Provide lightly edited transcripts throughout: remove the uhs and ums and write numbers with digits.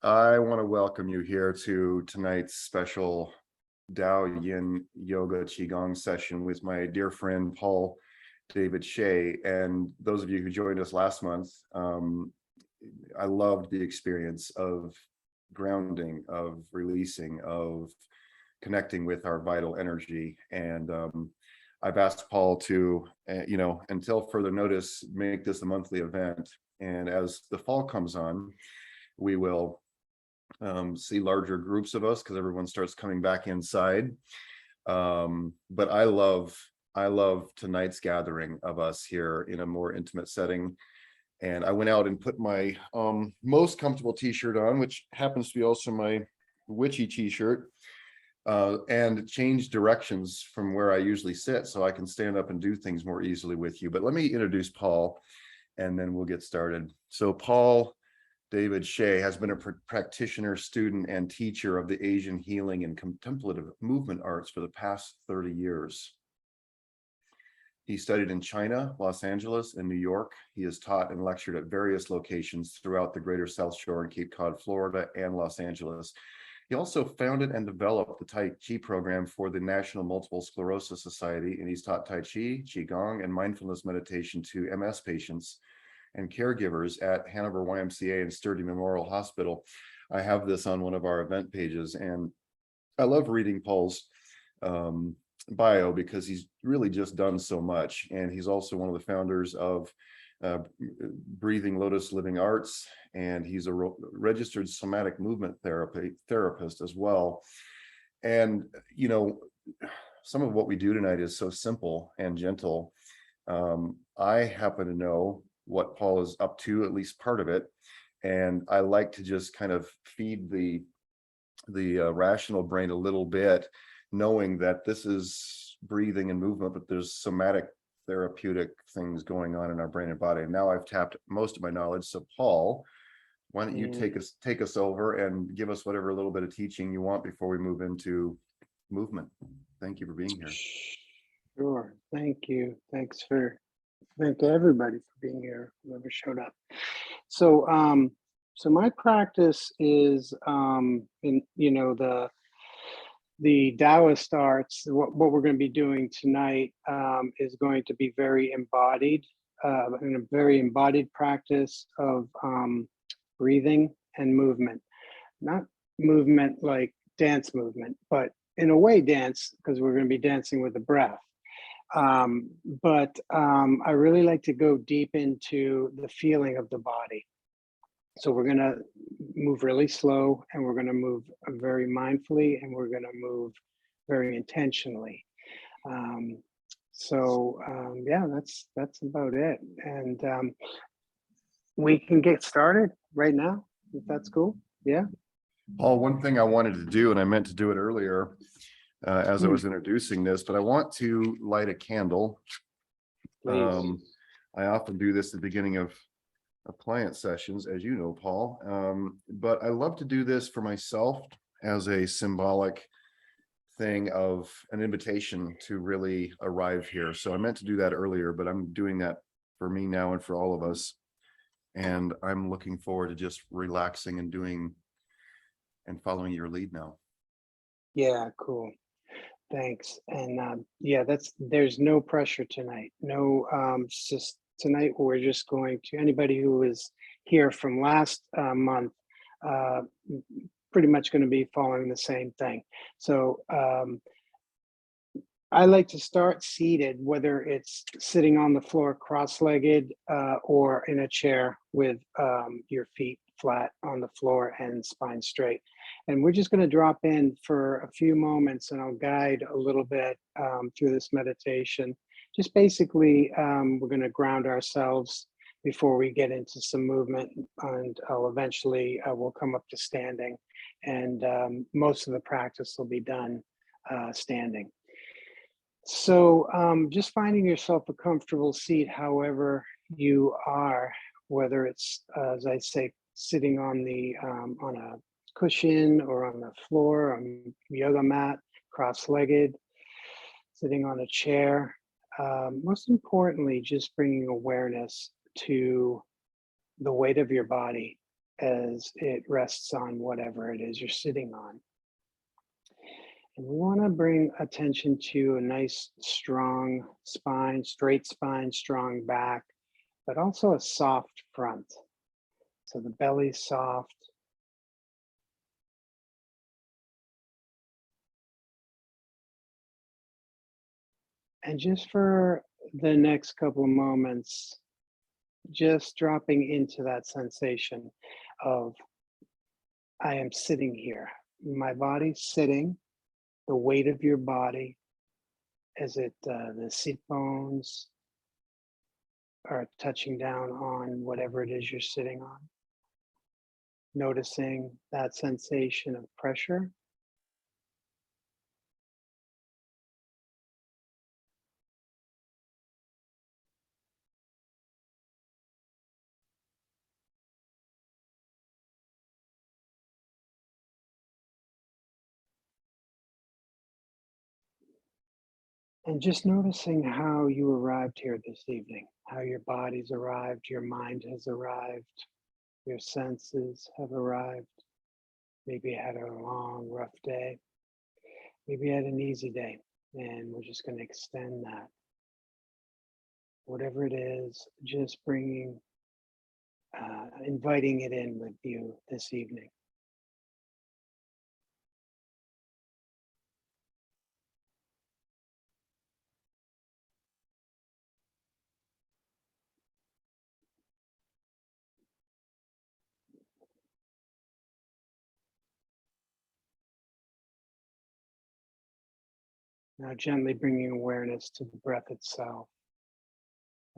I want to welcome you here to tonight's special Dao Yin Yoga Qigong session with my dear friend Paul David Shea. And those of you who joined us last month, I loved the experience of grounding, of releasing, of connecting with our vital energy. And I've asked Paul to, until further notice, make this a monthly event. And as the fall comes on, we will see larger groups of us because everyone starts coming back inside. But I love tonight's gathering of us here in a more intimate setting. And I went out and put my most comfortable t-shirt on, which happens to be also my witchy t-shirt, and change directions from where I usually sit so I can stand up and do things more easily with you. But let me introduce Paul and then we'll get started. So Paul David Shea has been a practitioner, student, and teacher of the Asian healing and contemplative movement arts for the past 30 years. He studied in China, Los Angeles, and New York. He has taught and lectured at various locations throughout the greater South Shore and Cape Cod, Florida, and Los Angeles. He also founded and developed the Tai Chi program for the National Multiple Sclerosis Society, and he's taught Tai Chi, Qigong, and mindfulness meditation to MS patients and caregivers at Hanover YMCA and Sturdy Memorial Hospital. I have this on one of our event pages, and I love reading Paul's bio because he's really just done so much. And he's also one of the founders of Breathing Lotus Living Arts, and he's a registered somatic movement therapist as well. And, some of what we do tonight is so simple and gentle. I happen to know what Paul is up to, at least part of it. And I like to just kind of feed the rational brain a little bit, knowing that this is breathing and movement, but there's somatic therapeutic things going on in our brain and body. And now I've tapped most of my knowledge. So Paul, why don't you take us over and give us whatever little bit of teaching you want before we move into movement. Thank you for being here. Sure. Thank you. Thank everybody for being here, whoever showed up. So my practice is the Taoist arts. What we're going to be doing tonight is going to be very embodied, in a very embodied practice of breathing and movement. Not movement like dance movement, but in a way dance, because we're going to be dancing with the breath. But I really like to go deep into the feeling of the body. So we're going to move really slow, and we're going to move very mindfully, and we're going to move very intentionally. Yeah, that's about it. And we can get started right now, if that's cool. Yeah. Paul, one thing I wanted to do, and I meant to do it earlier as I was introducing this, but I want to light a candle. Please. I often do this at the beginning of client sessions, as you know, Paul, but I love to do this for myself as a symbolic thing of an invitation to really arrive here. So I meant to do that earlier, but I'm doing that for me now and for all of us. And I'm looking forward to just relaxing and doing and following your lead now. Yeah, cool. Thanks. And yeah, there's no pressure tonight. No, it's just tonight we're just going to, anybody who was here from last month, pretty much going to be following the same thing. So I like to start seated, whether it's sitting on the floor cross-legged or in a chair with your feet flat on the floor and spine straight. And we're just going to drop in for a few moments, and I'll guide a little bit through this meditation. Just basically, we're going to ground ourselves before we get into some movement, and I'll eventually we'll come up to standing, and most of the practice will be done standing. So just finding yourself a comfortable seat, however you are, whether it's, as I say, sitting on a cushion or on the floor, on yoga mat, cross-legged, sitting on a chair. Most importantly, just bringing awareness to the weight of your body as it rests on whatever it is you're sitting on. And we want to bring attention to a nice, strong spine, straight spine, strong back, but also a soft front. So the belly's soft. And just for the next couple of moments, just dropping into that sensation of I am sitting here. My body's sitting, the weight of your body as the seat bones are touching down on whatever it is you're sitting on. Noticing that sensation of pressure. And just noticing how you arrived here this evening, how your body's arrived, your mind has arrived, your senses have arrived. Maybe you had a long, rough day. Maybe you had an easy day, and we're just going to extend that. Whatever it is, just inviting it in with you this evening. Now gently bringing awareness to the breath itself.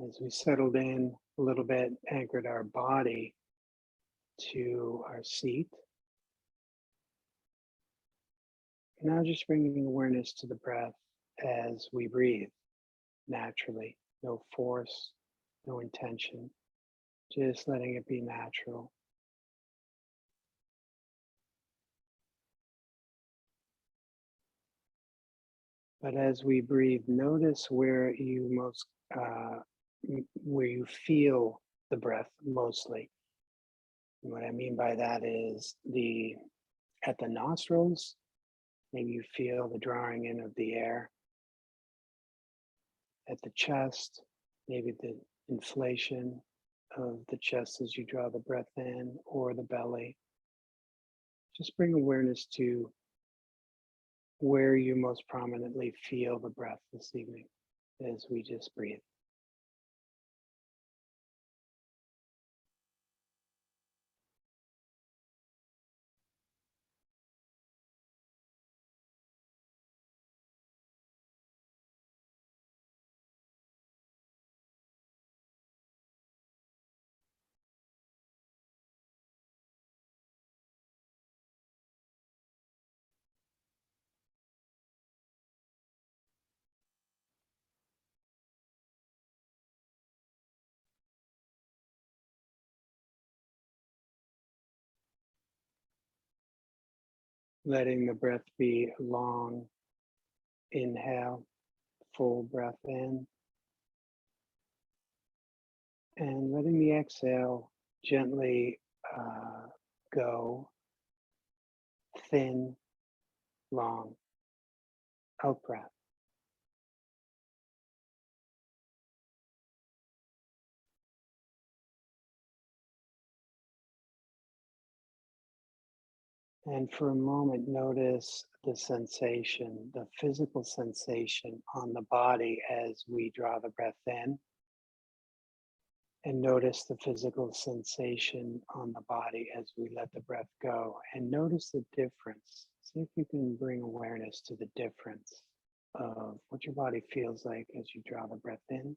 As we settled in a little bit, anchored our body to our seat. Now just bringing awareness to the breath as we breathe naturally. No force, no intention, just letting it be natural. But as we breathe, notice where where you feel the breath mostly. And what I mean by that is at the nostrils, maybe you feel the drawing in of the air. At the chest, maybe the inflation of the chest as you draw the breath in, or the belly. Just bring awareness to where you most prominently feel the breath this evening as we just breathe. Letting the breath be long inhale, full breath in, and letting the exhale gently go thin, long, out breath. And for a moment, notice the sensation, the physical sensation on the body as we draw the breath in. And notice the physical sensation on the body as we let the breath go. And notice the difference. See if you can bring awareness to the difference of what your body feels like as you draw the breath in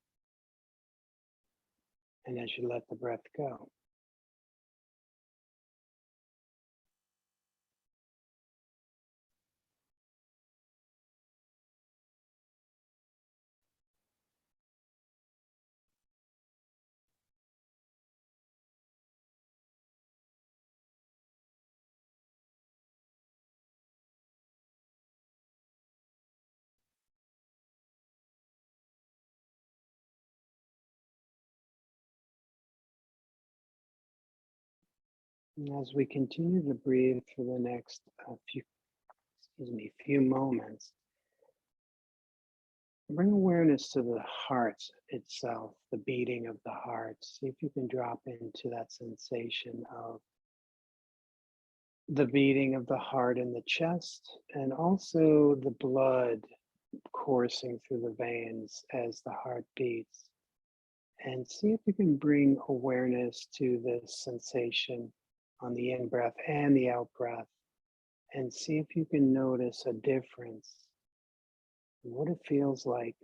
and as you let the breath go. And as we continue to breathe for the next few moments, bring awareness to the heart itself, the beating of the heart. See if you can drop into that sensation of the beating of the heart in the chest, and also the blood coursing through the veins as the heart beats. And see if you can bring awareness to this sensation on the in-breath and the out-breath, and see if you can notice a difference, what it feels like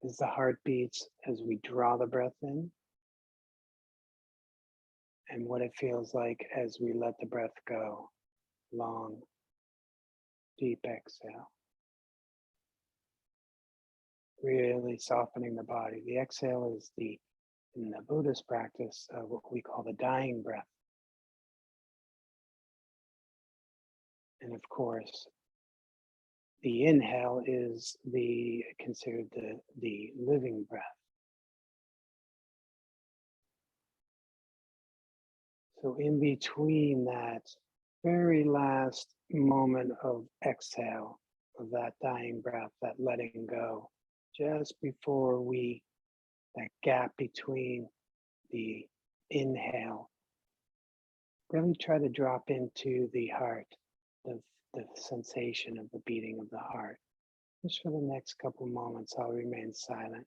as the heart beats as we draw the breath in, and what it feels like as we let the breath go. Long, deep exhale. Really softening the body. The exhale is in the Buddhist practice, what we call the dying breath. And of course, the inhale is considered the living breath. So in between that very last moment of exhale, of that dying breath, that letting go, just before that gap between the inhale, really try to drop into the heart, the sensation of the beating of the heart. Just for the next couple moments, I'll remain silent.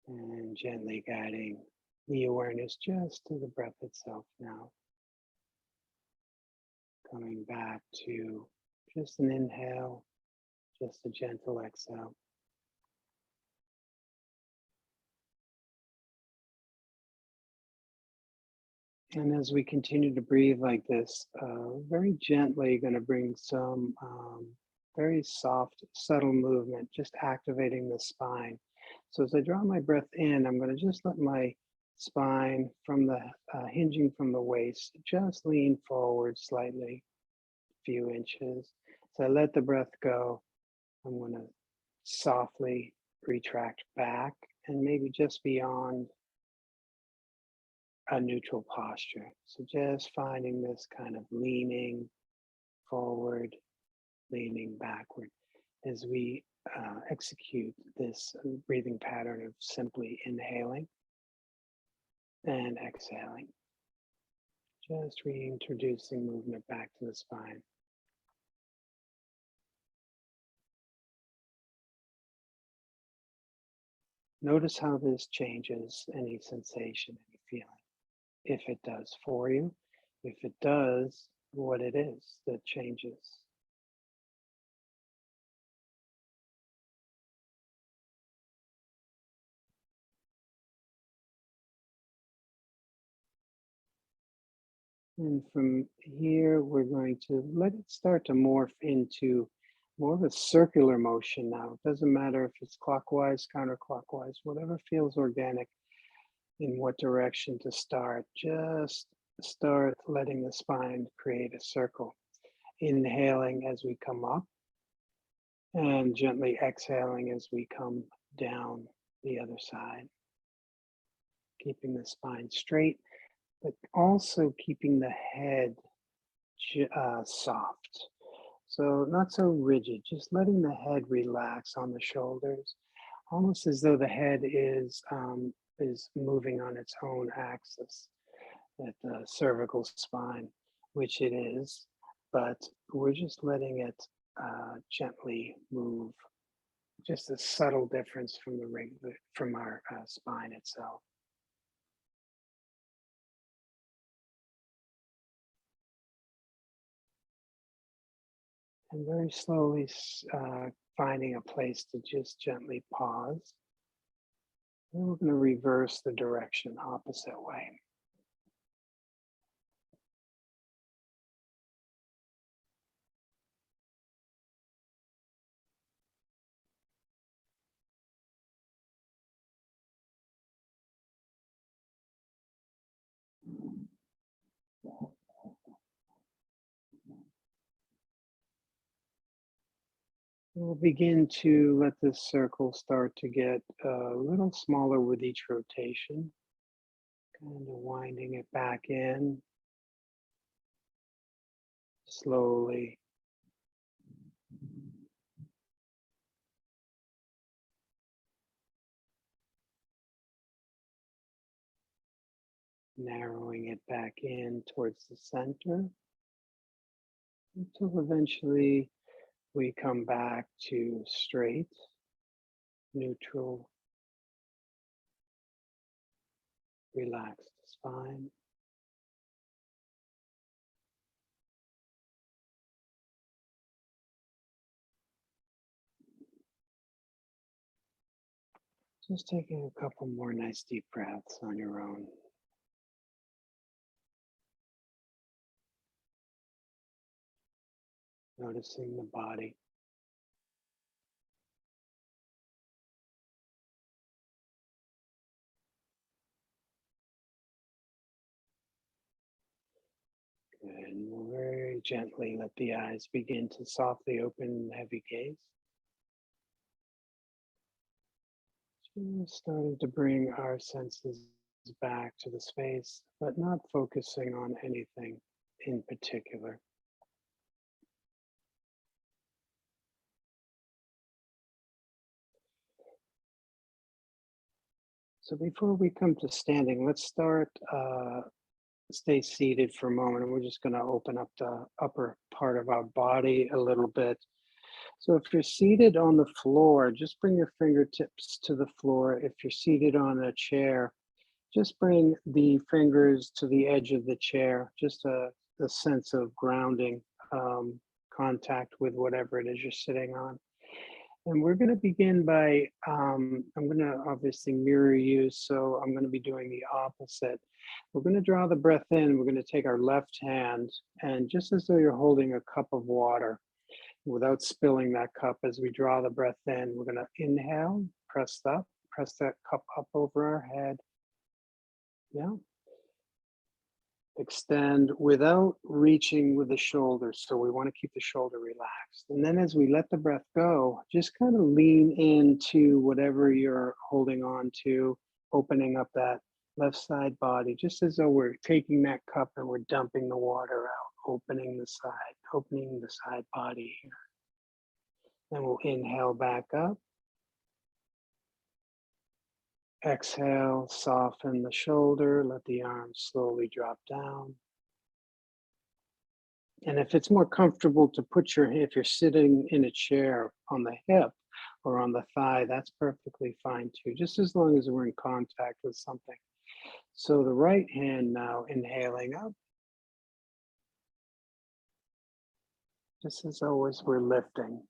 And gently guiding the awareness just to the breath itself now. Coming back to just an inhale, just a gentle exhale. And as we continue to breathe like this, very gently going to bring some very soft, subtle movement, just activating the spine. So as I draw my breath in, I'm going to just let my spine from the hinging from the waist, just lean forward slightly, a few inches. So I let the breath go. I'm going to softly retract back and maybe just beyond a neutral posture. So just finding this kind of leaning forward, leaning backward as we execute this breathing pattern of simply inhaling and exhaling. Just reintroducing movement back to the spine. Notice how this changes any sensation, any feeling. If it does for you, if it does, what it is that changes. And from here, we're going to let it start to morph into more of a circular motion now. It doesn't matter if it's clockwise, counterclockwise, whatever feels organic in what direction to start. Just start letting the spine create a circle. Inhaling as we come up and gently exhaling as we come down the other side. Keeping the spine straight, but also keeping the head soft. So not so rigid, just letting the head relax on the shoulders, almost as though the head is moving on its own axis at the cervical spine, which it is, but we're just letting it gently move. Just a subtle difference from the regular, from our spine itself. And very slowly finding a place to just gently pause. And we're going to reverse the direction opposite way. We'll begin to let this circle start to get a little smaller with each rotation, kind of winding it back in slowly. Narrowing it back in towards the center until eventually we come back to straight, neutral, relaxed spine. Just taking a couple more nice deep breaths on your own. Noticing the body. And we'll very gently let the eyes begin to softly open, heavy gaze. Just starting to bring our senses back to the space, but not focusing on anything in particular. So before we come to standing, let's stay seated for a moment, and we're just going to open up the upper part of our body a little bit. So if you're seated on the floor, just bring your fingertips to the floor. If you're seated on a chair, just bring the fingers to the edge of the chair, just a sense of grounding, contact with whatever it is you're sitting on. And we're going to begin by, I'm going to obviously mirror you, so I'm going to be doing the opposite. We're going to draw the breath in. We're going to take our left hand, and just as though you're holding a cup of water, without spilling that cup, as we draw the breath in, we're going to inhale, press that cup up over our head. Yeah. Extend without reaching with the shoulders. So we want to keep the shoulder relaxed. And then as we let the breath go, just kind of lean into whatever you're holding on to, opening up that left side body, just as though we're taking that cup and we're dumping the water out, opening the side body here. Then we'll inhale back up. Exhale, soften the shoulder, let the arms slowly drop down. And if it's more comfortable to put if you're sitting in a chair on the hip or on the thigh, that's perfectly fine too, just as long as we're in contact with something. So the right hand now, inhaling up. Just as always, we're lifting.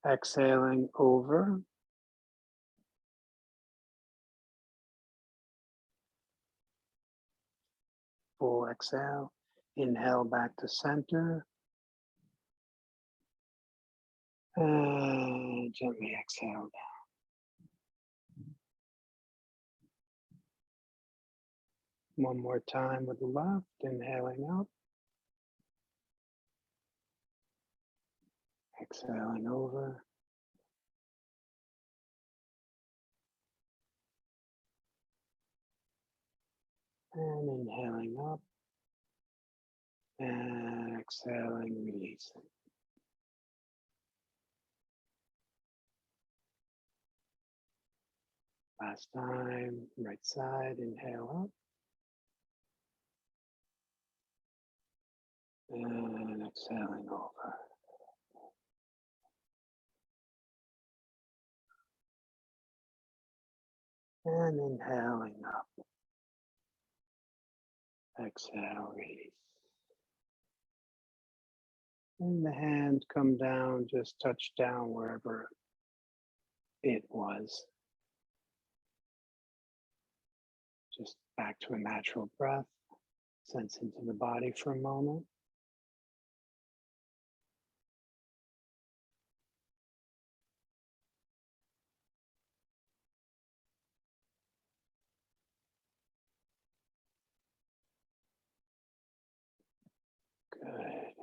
Exhaling over. Full exhale. Inhale back to center. And gently exhale down. One more time with the left, inhaling up. Exhaling over. And inhaling up. And exhaling, releasing. Last time, right side, inhale up. And exhaling over. And inhaling up. Exhale, release. And the hand come down, just touch down wherever it was. Just back to a natural breath. Sense into the body for a moment. Good.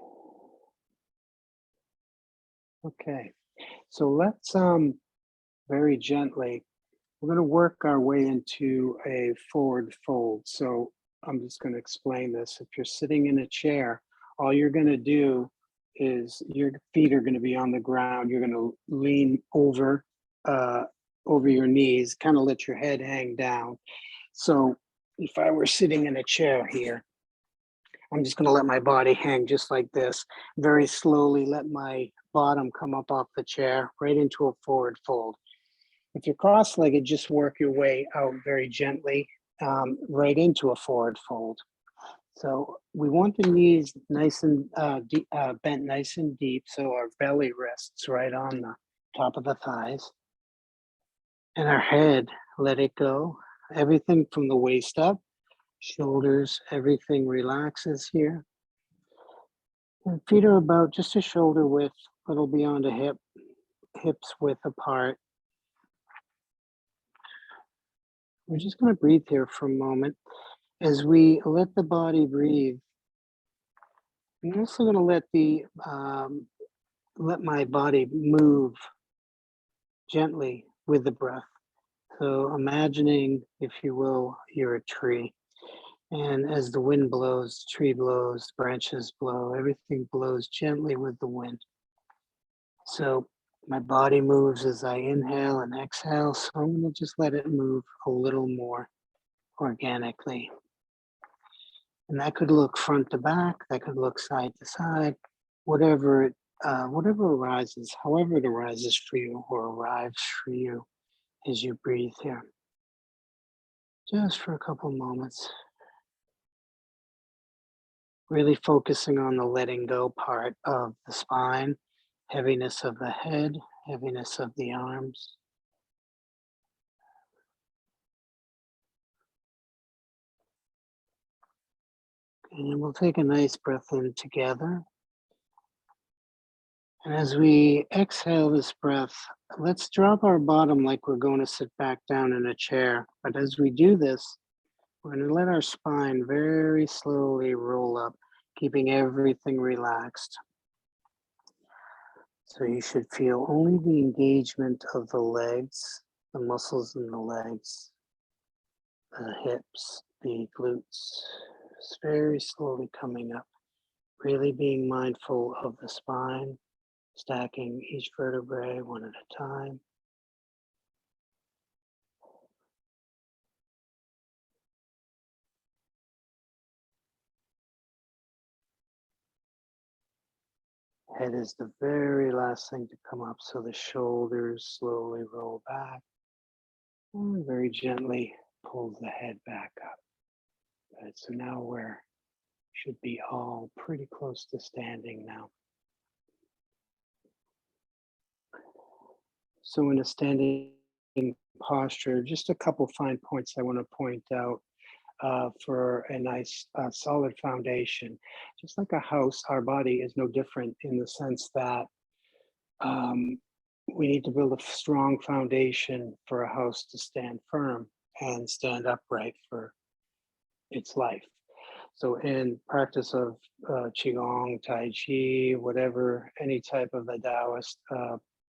Okay, so let's very gently, we're going to work our way into a forward fold. So I'm just going to explain this. If you're sitting in a chair, all you're going to do is your feet are going to be on the ground. You're going to lean over your knees, kind of let your head hang down. So if I were sitting in a chair here, I'm just going to let my body hang just like this. Very slowly let my bottom come up off the chair right into a forward fold. If you're cross-legged, just work your way out very gently right into a forward fold. So we want the knees nice and bent nice and deep, so our belly rests right on the top of the thighs. And our head, let it go. Everything from the waist up, shoulders, everything relaxes here. And feet are about just a shoulder width, a little beyond a hip, hips width apart. We're just going to breathe here for a moment. As we let the body breathe, I'm also going to let my body move gently with the breath. So imagining, if you will, you're a tree. And as the wind blows, the tree blows, branches blow, everything blows gently with the wind. So my body moves as I inhale and exhale. So I'm going to just let it move a little more organically. And that could look front to back, that could look side to side, whatever arises, however it arises for you or arrives for you as you breathe here. Just for a couple moments. Really focusing on the letting go part of the spine, heaviness of the head, heaviness of the arms. And we'll take a nice breath in together. And as we exhale this breath, let's drop our bottom like we're going to sit back down in a chair. But as we do this, we're going to let our spine very slowly roll up, keeping everything relaxed. So you should feel only the engagement of the legs, the muscles in the legs, the hips, the glutes, just very slowly coming up, really being mindful of the spine, stacking each vertebrae one at a time. Head is the very last thing to come up, so the shoulders slowly roll back and very gently pull the head back up. Good. So now we're should be all pretty close to standing now. So in a standing posture, just a couple fine points I want to point out for a nice solid foundation. Just like a house, our body is no different in the sense that we need to build a strong foundation for a house to stand firm and stand upright for its life. So in practice of Qigong, Tai Chi, whatever, any type of the Taoist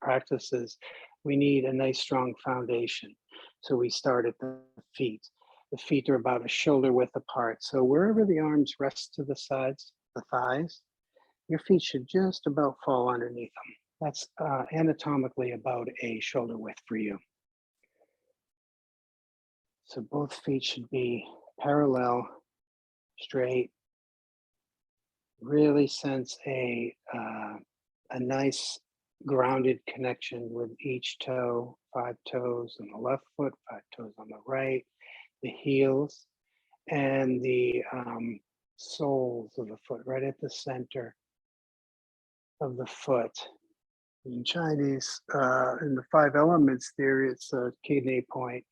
practices, we need a nice strong foundation. So we start at the feet. The feet are about a shoulder width apart. So wherever the arms rest to the sides, the thighs, your feet should just about fall underneath them. That's anatomically about a shoulder width for you. So both feet should be parallel, straight. Really sense a nice grounded connection with each toe, 5 toes on the left foot, 5 toes on the right, the heels, and the soles of the foot right at the center of the foot. In Chinese, in the 5 elements theory, it's a kidney point.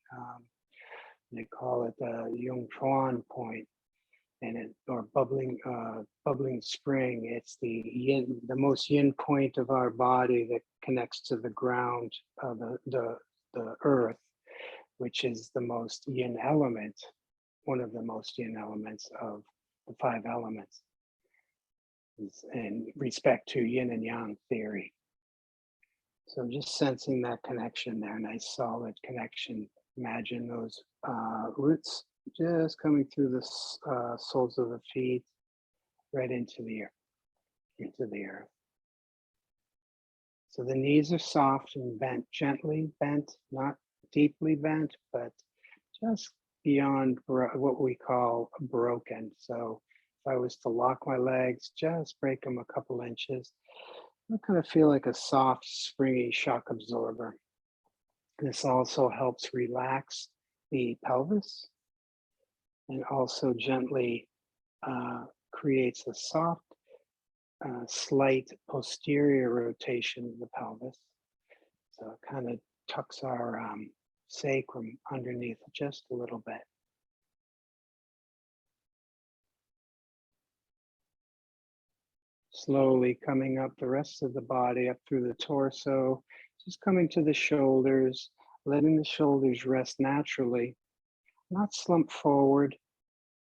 They call it the Yung Chuan point, and it or bubbling spring. It's the yin, the most yin point of our body that connects to the ground, the earth, which is the most yin element, one of the most yin elements of the 5 elements, in respect to yin and yang theory. So just sensing that connection there, nice solid connection. Imagine those roots just coming through the soles of the feet, right into the earth. So the knees are soft and bent, gently bent, not deeply bent, but just beyond what we call broken. So if I was to lock my legs, just break them a couple inches, I kind of feel like a soft, springy shock absorber. This also helps relax the pelvis and also gently creates a soft, slight posterior rotation of the pelvis. So it kind of tucks our sacrum underneath just a little bit. Slowly coming up the rest of the body, up through the torso, just coming to the shoulders, letting the shoulders rest naturally, not slump forward,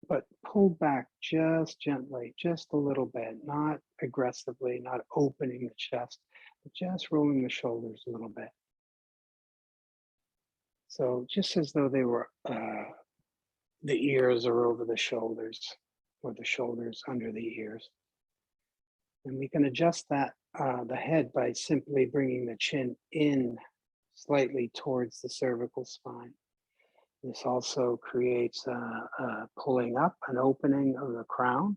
but pull back just gently, just a little bit, not aggressively, not opening the chest, but just rolling the shoulders a little bit. So just as though they were, the ears are over the shoulders, or the shoulders under the ears. And we can adjust that, the head, by simply bringing the chin in slightly towards the cervical spine. This also creates a pulling up, an opening of the crown,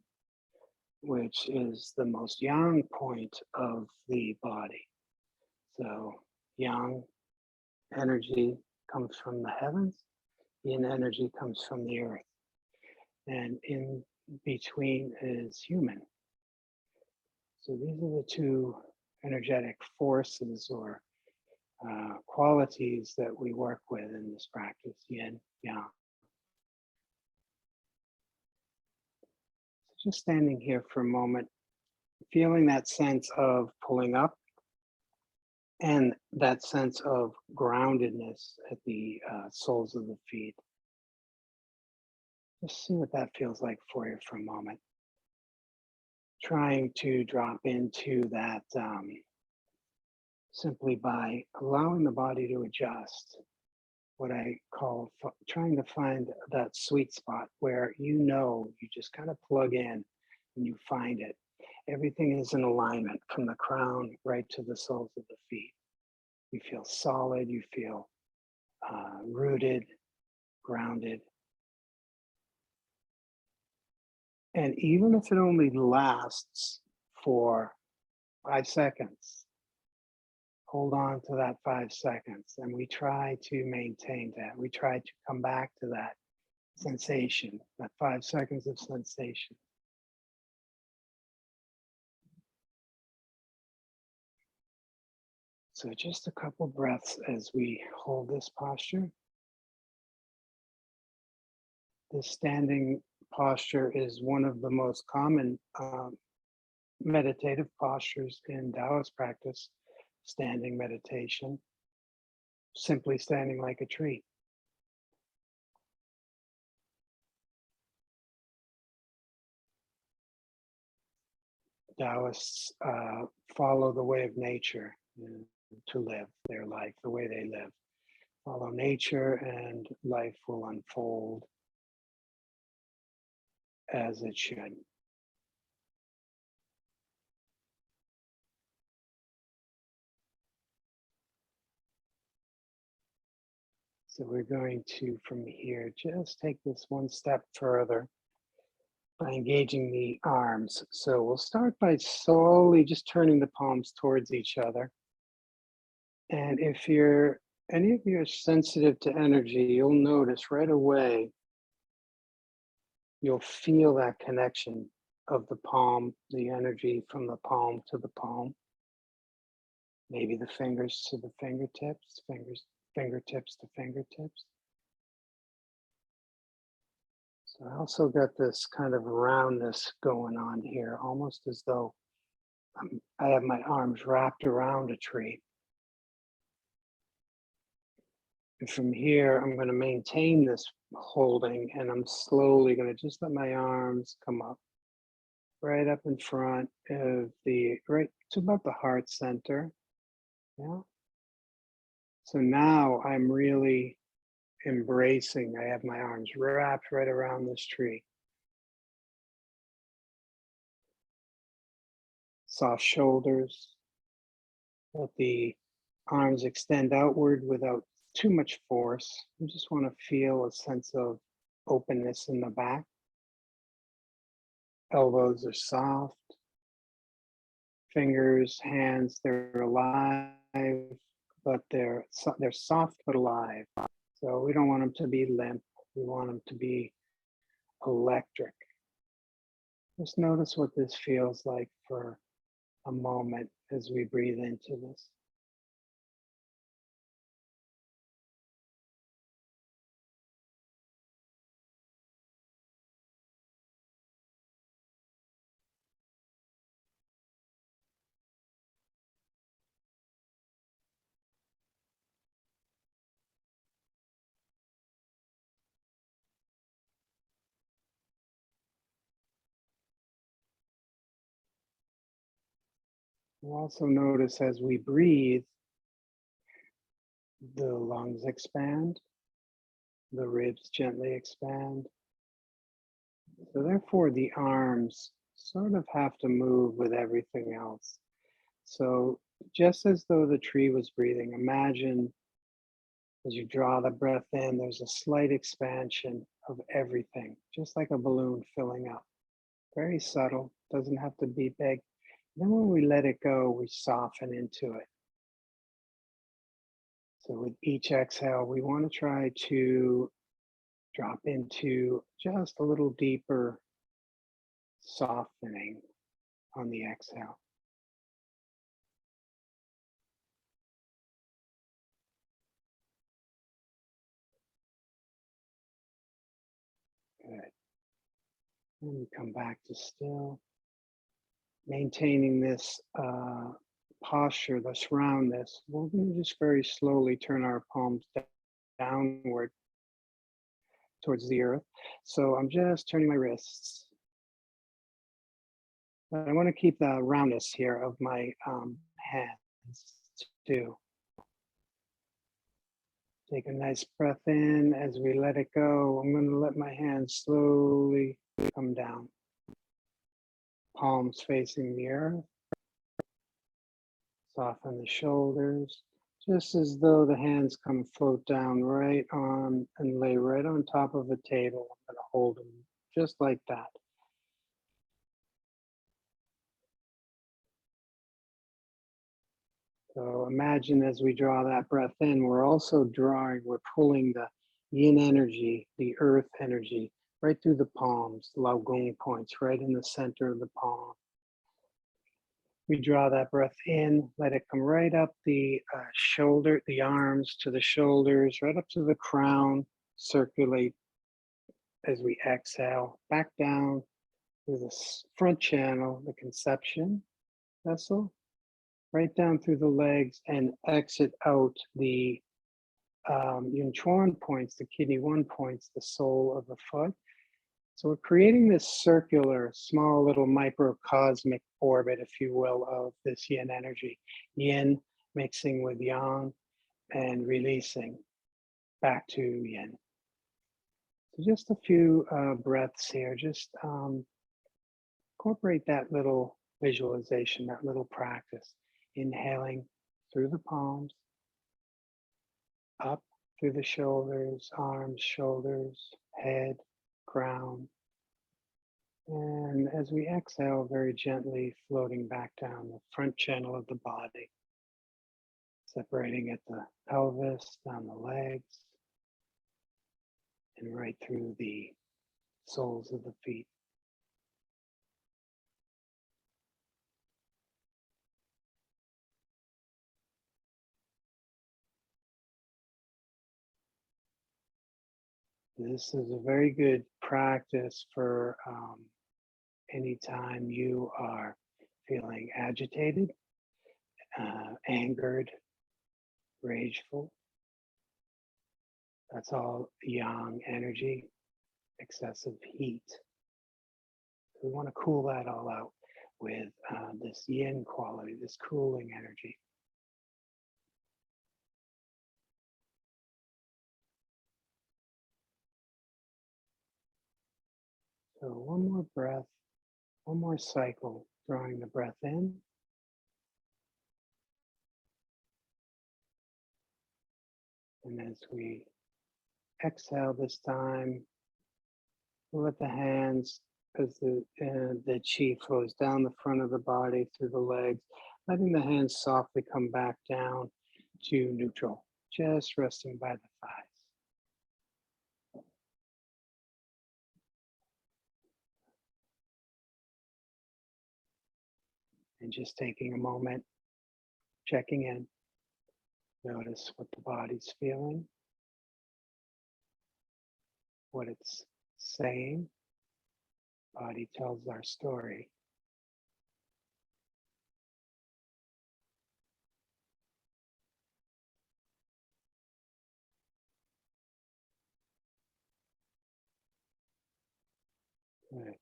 which is the most yang point of the body. So yang energy comes from the heavens, yin energy comes from the earth, and in between is human. So these are the 2 energetic forces or qualities that we work with in this practice, yin, yang. So just standing here for a moment, feeling that sense of pulling up and that sense of groundedness at the soles of the feet. Just see what that feels like for you for a moment. Trying to drop into that simply by allowing the body to adjust. What I call trying to find that sweet spot where you just kind of plug in and you find it. Everything is in alignment from the crown right to the soles of the feet. You feel solid, you feel rooted, grounded. And even if it only lasts for 5 seconds, hold on to that 5 seconds, and we try to maintain that. We try to come back to that sensation, that 5 seconds of sensation. So just a couple breaths as we hold this posture. This standing posture is one of the most common meditative postures in Taoist practice, standing meditation, simply standing like a tree. Taoists follow the way of nature to live their life the way they live. Follow nature and life will unfold as it should. So we're going to, from here, just take this one step further by engaging the arms. So we'll start by slowly just turning the palms towards each other. And if any of you are sensitive to energy, you'll notice right away, you'll feel that connection of the palm, the energy from the palm to the palm. Maybe the fingers to the fingertips, fingertips to fingertips. So I also got this kind of roundness going on here, almost as though I have my arms wrapped around a tree. And from here, I'm going to maintain this holding, and I'm slowly going to just let my arms come up right up in front of right to about the heart center. Yeah. So now I'm really embracing. I have my arms wrapped right around this tree. Soft shoulders. Let the arms extend outward without too much force. You just want to feel a sense of openness in the back. Elbows are soft. Fingers, hands, they're alive, but they're soft but alive. So we don't want them to be limp. We want them to be electric. Just notice what this feels like for a moment as we breathe into this. We'll also notice as we breathe, the lungs expand, the ribs gently expand. So therefore, the arms sort of have to move with everything else. So just as though the tree was breathing, imagine as you draw the breath in, there's a slight expansion of everything, just like a balloon filling up. Very subtle, doesn't have to be big. Then when we let it go, we soften into it. So with each exhale, we want to try to drop into just a little deeper softening on the exhale. Good. And we come back to still. Maintaining this posture, this roundness, we're going to just very slowly turn our palms downward towards the earth. So I'm just turning my wrists. But I want to keep the roundness here of my hands too. Take a nice breath in. As we let it go, I'm going to let my hands slowly come down. Palms facing the earth. Soften the shoulders, just as though the hands come float down right on and lay right on top of the table. I'm going to hold them just like that. So imagine as we draw that breath in, we're pulling the yin energy, the earth energy, right through the palms, the Laogung points, right in the center of the palm. We draw that breath in, let it come right up the the arms to the shoulders, right up to the crown, circulate as we exhale, back down through the front channel, the conception vessel, right down through the legs and exit out the Yin Chuan points, the kidney 1 points, the sole of the foot. So we're creating this circular, small little microcosmic orbit, if you will, of this yin energy. Yin mixing with yang and releasing back to yin. So just a few breaths here. Just incorporate that little visualization, that little practice. Inhaling through the palms, up through the shoulders, arms, shoulders, head, crown. And as we exhale, very gently floating back down the front channel of the body, separating at the pelvis, down the legs, and right through the soles of the feet. This is a very good practice for anytime you are feeling agitated, angered, rageful. That's all yang energy, excessive heat. We want to cool that all out with this yin quality, this cooling energy. So one more breath, one more cycle, drawing the breath in. And as we exhale this time, we'll let the hands, as the chi flows down the front of the body through the legs, letting the hands softly come back down to neutral, just resting by the thighs. And just taking a moment, checking in. Notice what the body's feeling, what it's saying. Body tells our story. Good.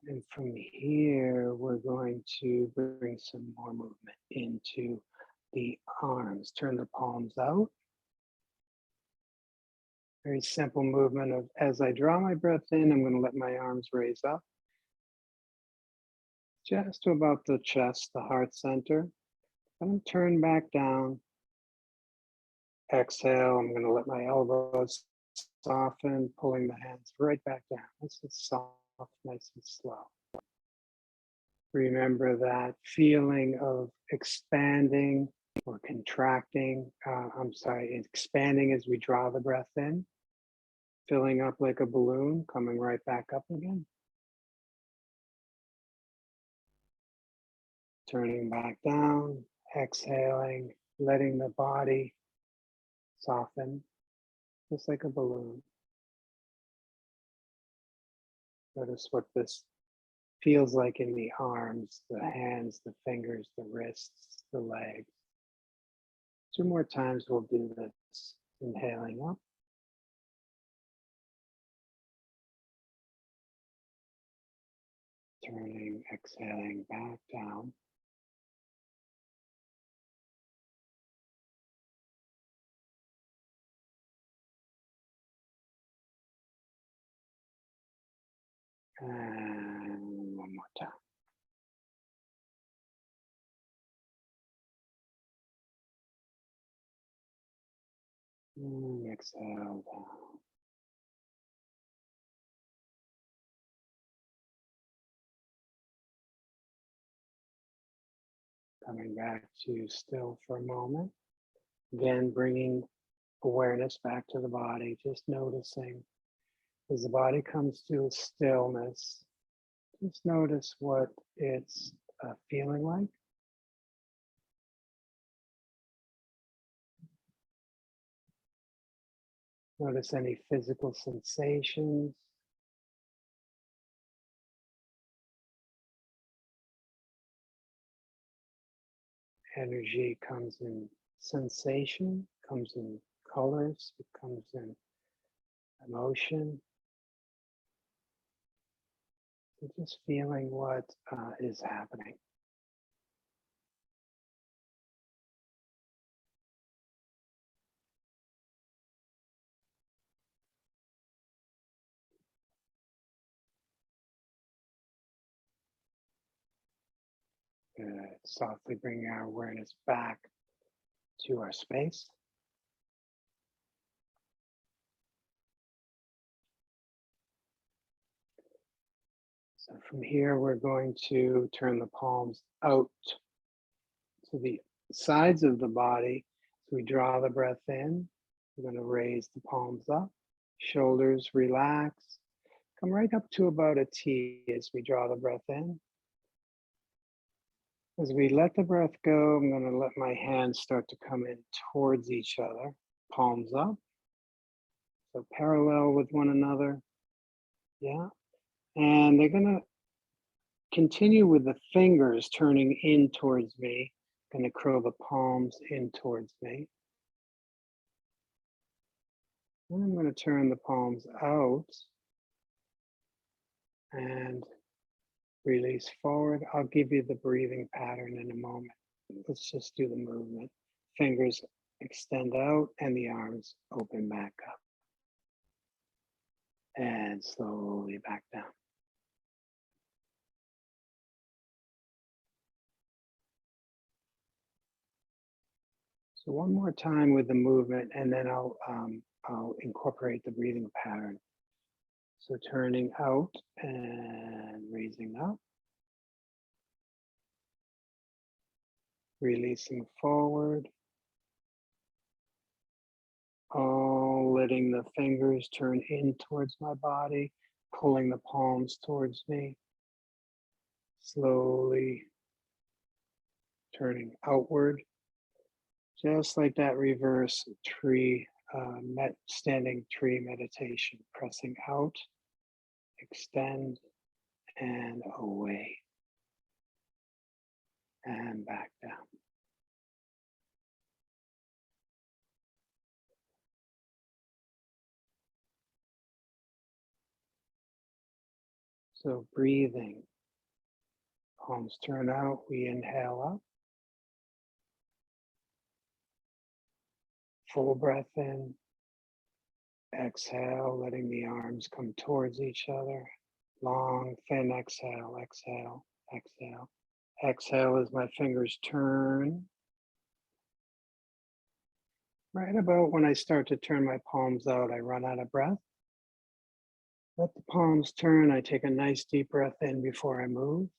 And from here, we're going to bring some more movement into the arms. Turn the palms out. Very simple movement of, as I draw my breath in, I'm going to let my arms raise up. Just to about the chest, the heart center. I'm turn back down. Exhale, I'm going to let my elbows soften, pulling the hands right back down. This is soft, nice and slow. Remember that feeling of expanding or contracting. Expanding as we draw the breath in, filling up like a balloon, coming right back up again. Turning back down, exhaling, letting the body soften, just like a balloon. Notice what this feels like in the arms, the hands, the fingers, the wrists, the legs. 2 more times we'll do this. Inhaling up. Turning, exhaling back down. And one more time. And exhale down. Coming back to still for a moment. Again, bringing awareness back to the body, just noticing as the body comes to a stillness, just notice what it's feeling like. Notice any physical sensations. Energy comes in sensation, comes in colors, it comes in emotion. So just feeling what is happening. Good. Softly bring our awareness back to our space. So from here, we're going to turn the palms out to the sides of the body. So we draw the breath in. We're going to raise the palms up, shoulders relax. Come right up to about a T as we draw the breath in. As we let the breath go, I'm going to let my hands start to come in towards each other, palms up. So parallel with one another. Yeah. And they're going to continue with the fingers turning in towards me. Going to curl the palms in towards me. And I'm going to turn the palms out and release forward. I'll give you the breathing pattern in a moment. Let's just do the movement. Fingers extend out and the arms open back up. And slowly back down. So one more time with the movement, and then I'll incorporate the breathing pattern. So turning out and raising up. Releasing forward. Oh, letting the fingers turn in towards my body, pulling the palms towards me. Slowly turning outward. Just like that reverse tree, standing tree meditation, pressing out, extend, and away, and back down. So breathing, palms turn out, we inhale up. Full breath in. Exhale, letting the arms come towards each other. Long, thin exhale, exhale, exhale. Exhale as my fingers turn. Right about when I start to turn my palms out, I run out of breath. Let the palms turn. I take a nice deep breath in before I move.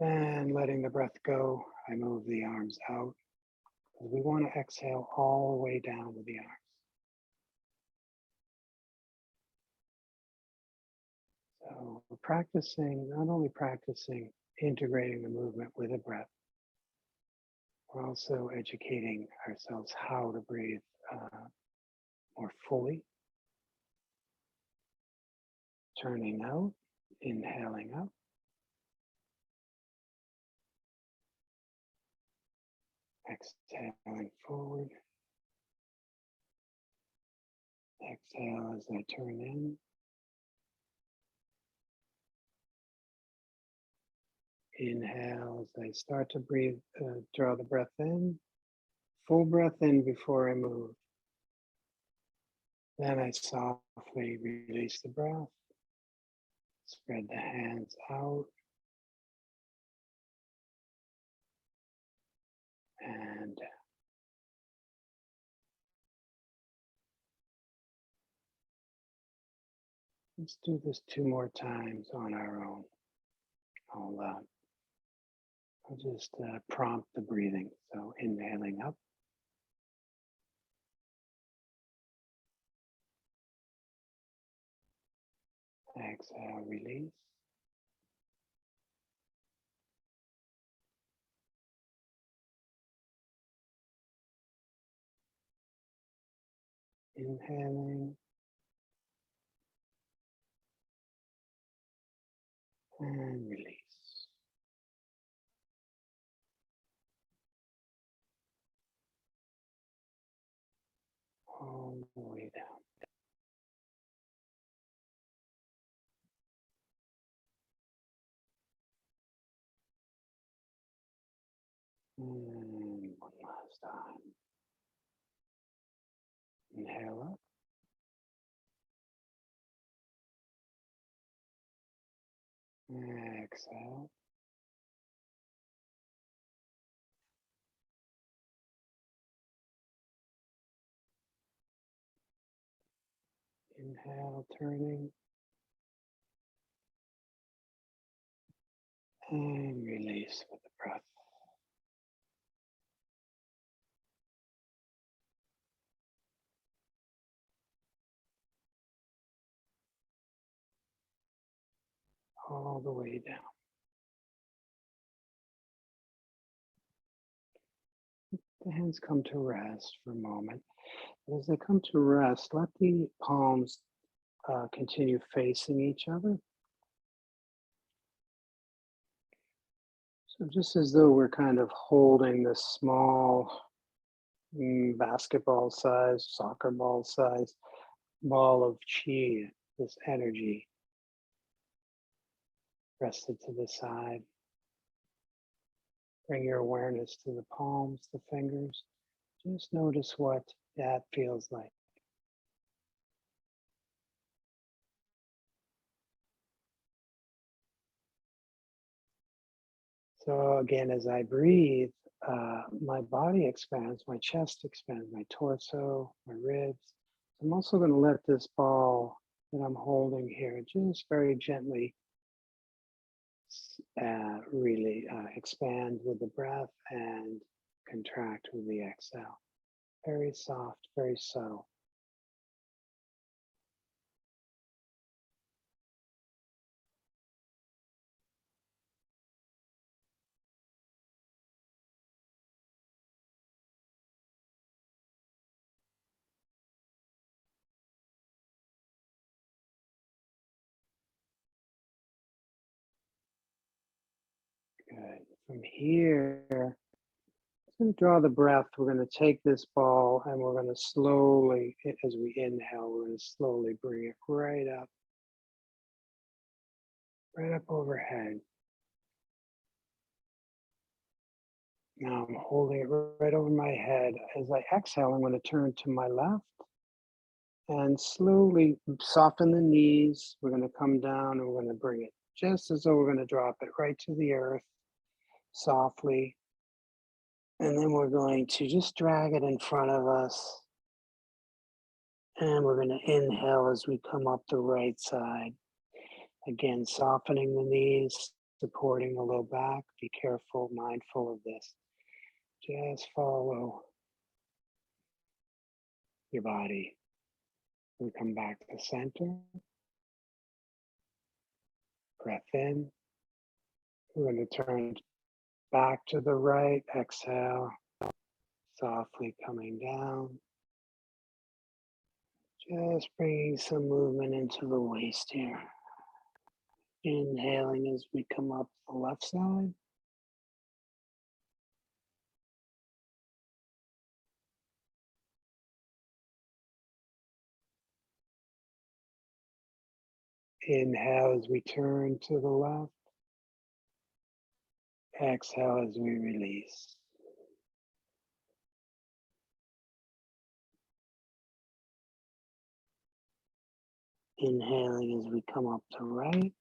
And letting the breath go, I move the arms out. We want to exhale all the way down with the arms. So we're practicing, not only practicing integrating the movement with the breath, we're also educating ourselves how to breathe more fully. Turning out, inhaling up. Exhaling forward. Exhale as I turn in. Inhale as I start to breathe, draw the breath in. Full breath in before I move. Then I softly release the breath. Spread the hands out. And let's do this 2 more times on our own. I'll just prompt the breathing. So inhaling up. Exhale, release. Inhaling. And release. All the way down. And one last time. Inhale up. Exhale. Inhale, turning, and release with the breath. All the way down. The hands come to rest for a moment. As they come to rest, let the palms continue facing each other. So just as though we're kind of holding this small basketball size, soccer ball size ball of chi, this energy rested to the side. Bring your awareness to the palms, the fingers. Just notice what that feels like. So again, as I breathe, my body expands, my chest expands, my torso, my ribs. I'm also going to let this ball that I'm holding here just very gently really expand with the breath and contract with the exhale. Very soft, very subtle. Good. From here, I'm going to draw the breath. We're going to take this ball and we're going to slowly, as we inhale, we're going to slowly bring it right up overhead. Now I'm holding it right over my head. As I exhale, I'm going to turn to my left and slowly soften the knees. We're going to come down and we're going to bring it just as though we're going to drop it right to the earth softly. And then we're going to just drag it in front of us. And we're going to inhale as we come up the right side. Again, softening the knees, supporting the low back. Be careful, mindful of this. Just follow your body. We come back to center. Breath in. We're going to turn back to the right. Exhale. Softly coming down. Just bringing some movement into the waist here. Inhaling as we come up the left side. Inhale as we turn to the left. Exhale as we release. Inhaling as we come up to right.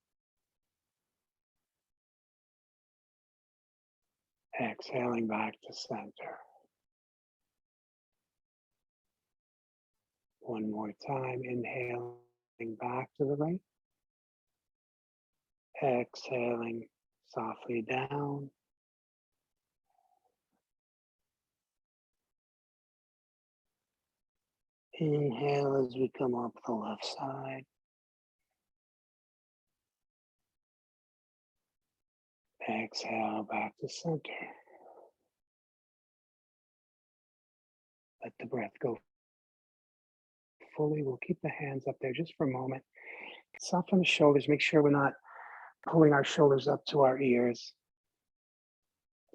Exhaling back to center. One more time, inhaling back to the right. Exhaling softly down. Inhale as we come up the left side. Exhale back to center. Let the breath go fully. We'll keep the hands up there just for a moment. Soften the shoulders. Make sure we're not pulling our shoulders up to our ears.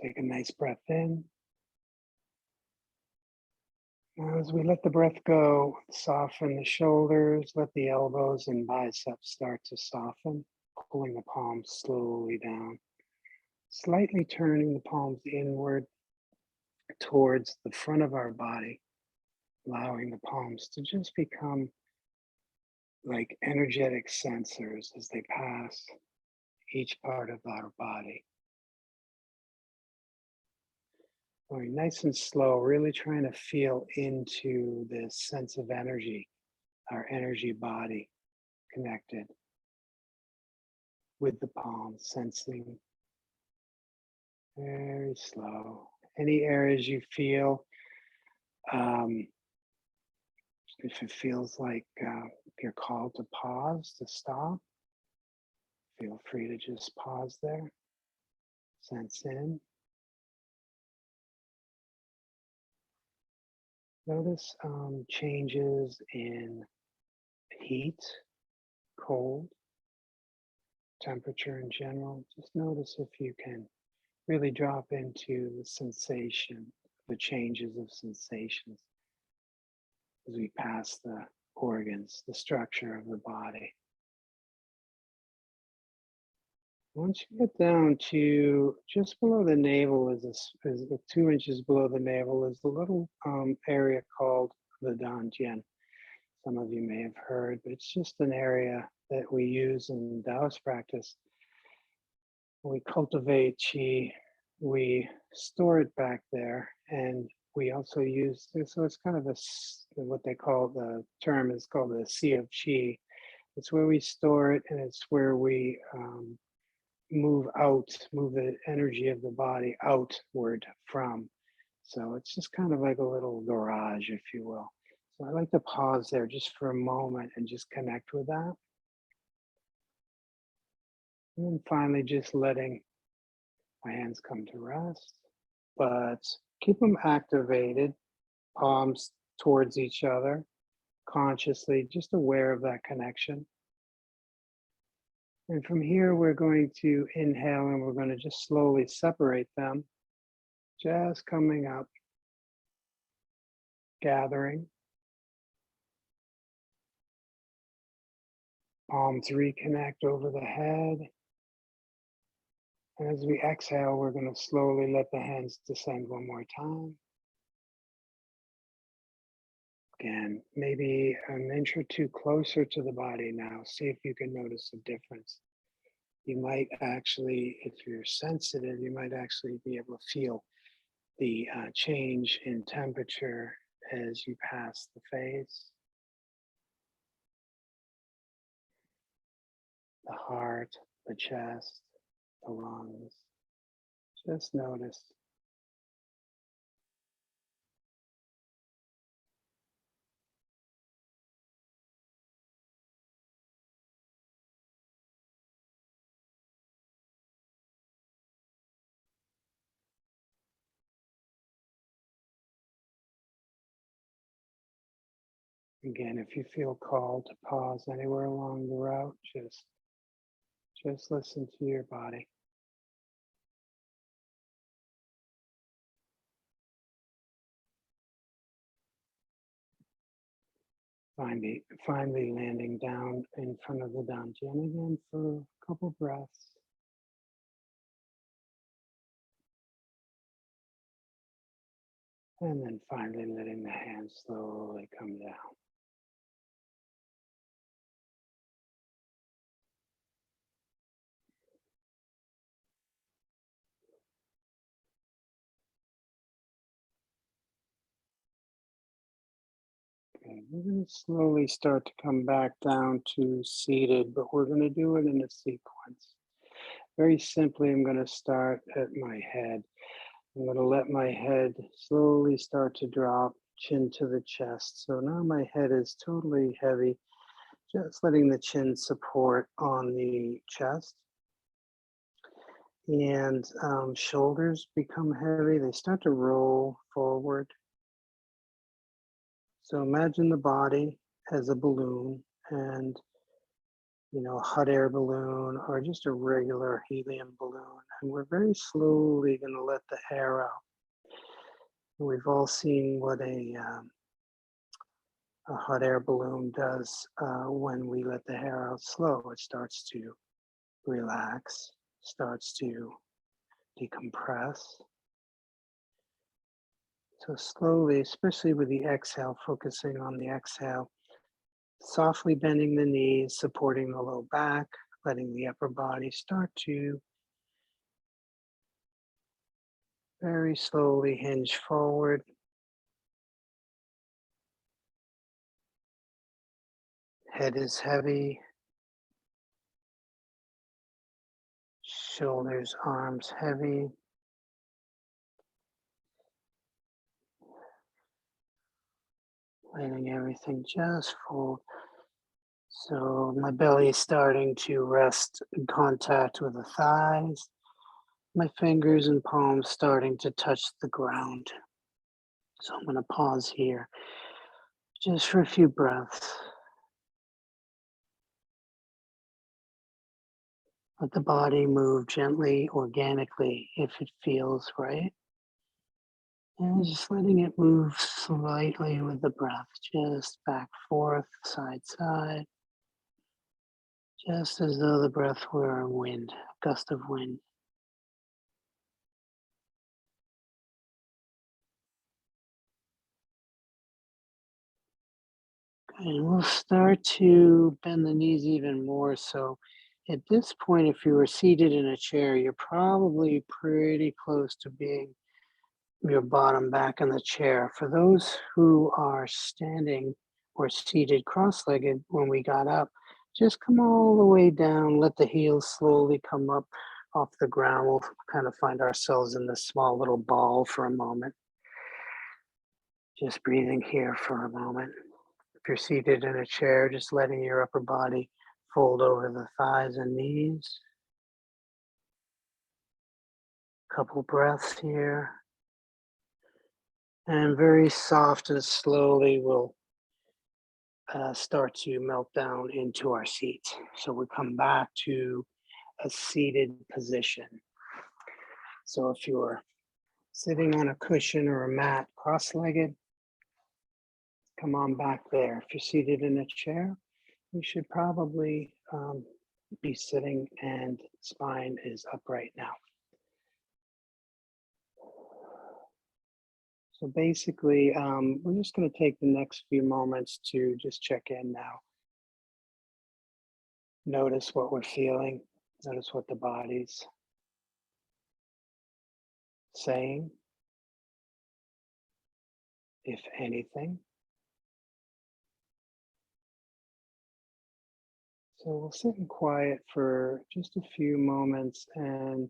Take a nice breath in. Now, as we let the breath go, soften the shoulders, let the elbows and biceps start to soften, pulling the palms slowly down, slightly turning the palms inward towards the front of our body, allowing the palms to just become like energetic sensors as they pass each part of our body. Going nice and slow, really trying to feel into this sense of energy our energy body connected with the palms, sensing very slow. Any areas you feel, um, if it feels like you're called to pause, to stop, feel free to just pause there, sense in. Notice changes in heat, cold, temperature in general. Just notice if you can really drop into the sensation, the changes of sensations as we pass the organs, the structure of the body. Once you get down to just below the navel, is 2 inches below the navel, is the little area called the Danjian. Some of you may have heard, but it's just an area that we use in Taoist practice. We cultivate qi, we store it back there, and we also use, so it's kind of what they call, the term is called the sea of qi. It's where we store it, and it's where we move the energy of the body outward from. So it's just kind of like a little garage, if you will. So I like to pause there just for a moment and just connect with that. And then finally, just letting my hands come to rest, but keep them activated, palms towards each other, consciously, just aware of that connection. And from here, we're going to inhale and we're going to just slowly separate them, just coming up, gathering. Palms reconnect over the head. And as we exhale, we're going to slowly let the hands descend one more time. Again, maybe an inch or two closer to the body now. See if you can notice a difference. You might actually, if you're sensitive, you might actually be able to feel the change in temperature as you pass the face, the heart, the chest, the lungs. Just notice. Again, if you feel called to pause anywhere along the route, just listen to your body. Finally landing down in front of the Danjian again for a couple breaths. And then finally letting the hands slowly come down. Okay, we're going to slowly start to come back down to seated, but we're going to do it in a sequence. Very simply, I'm going to start at my head. I'm going to let my head slowly start to drop, chin to the chest. So now my head is totally heavy, just letting the chin support on the chest. And shoulders become heavy. They start to roll forward. So imagine the body as a balloon, and a hot air balloon or just a regular helium balloon. And we're very slowly going to let the air out. We've all seen what a hot air balloon does when we let the air out slow. It starts to relax, starts to decompress. So slowly, especially with the exhale, focusing on the exhale, softly bending the knees, supporting the low back, letting the upper body start to very slowly hinge forward. Head is heavy, shoulders, arms heavy. Letting everything just fold. So my belly is starting to rest in contact with the thighs. My fingers and palms starting to touch the ground. So I'm going to pause here just for a few breaths. Let the body move gently, organically, if it feels right. And just letting it move slightly with the breath, just back, forth, side, side. Just as though the breath were a wind, a gust of wind. And we'll start to bend the knees even more. So at this point, if you were seated in a chair, you're probably pretty close to being your bottom back in the chair. For those who are standing or seated cross-legged when we got up, just come all the way down, let the heels slowly come up off the ground. We'll kind of find ourselves in this small little ball for a moment. Just breathing here for a moment. If you're seated in a chair, just letting your upper body fold over the thighs and knees. Couple breaths here. And very soft and slowly we'll start to melt down into our seats. So we come back to a seated position. So if you're sitting on a cushion or a mat cross-legged, come on back there. If you're seated in a chair, you should probably be sitting and spine is upright now. So basically, we're just going to take the next few moments to just check in now. Notice what we're feeling. Notice what the body's saying, if anything. So we'll sit in quiet for just a few moments and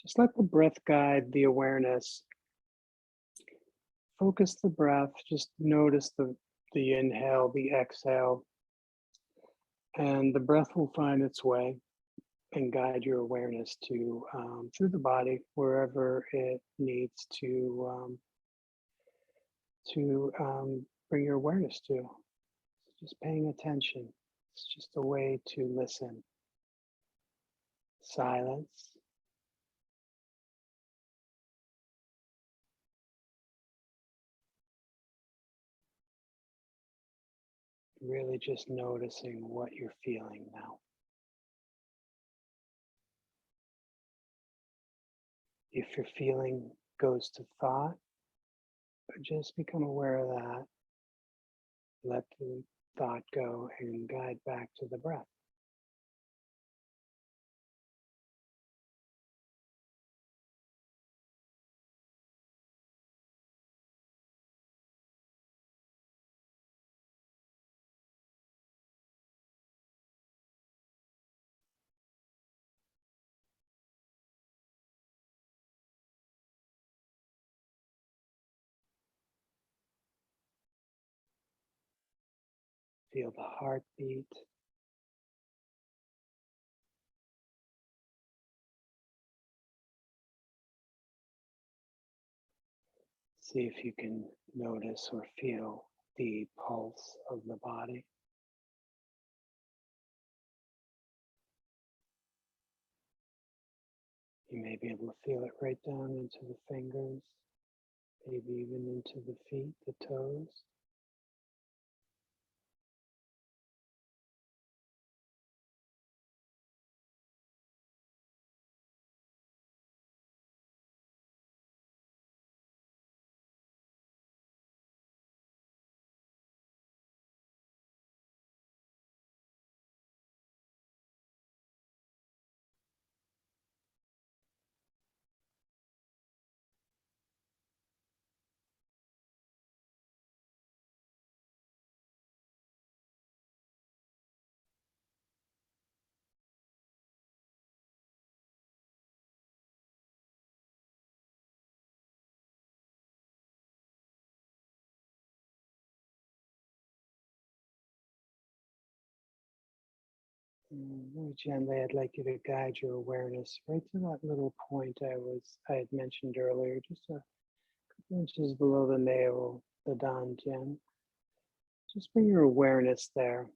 just let the breath guide the awareness. Focus the breath, just notice the inhale, the exhale, and the breath will find its way and guide your awareness to through the body wherever it needs to bring your awareness to. Just paying attention. It's just a way to listen. Silence. Really just noticing what you're feeling now. If your feeling goes to thought, just become aware of that. Let the thought go and guide back to the breath. Feel the heartbeat. See if you can notice or feel the pulse of the body. You may be able to feel it right down into the fingers, maybe even into the feet, the toes. Very gently, I'd like you to guide your awareness right to that little point I had mentioned earlier, just a couple inches below the navel, the dantian. Just bring your awareness there.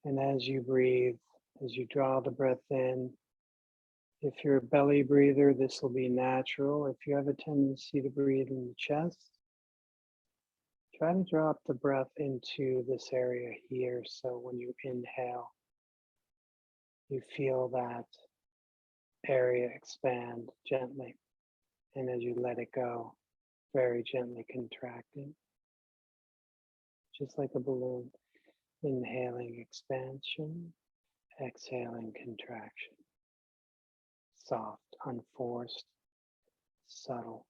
And as you breathe, as you draw the breath in, if you're a belly breather, this will be natural. If you have a tendency to breathe in the chest, try to drop the breath into this area here. So when you inhale, you feel that area expand gently. And as you let it go, very gently contracting, just like a balloon. Inhaling expansion, exhaling contraction. Soft, unforced, subtle.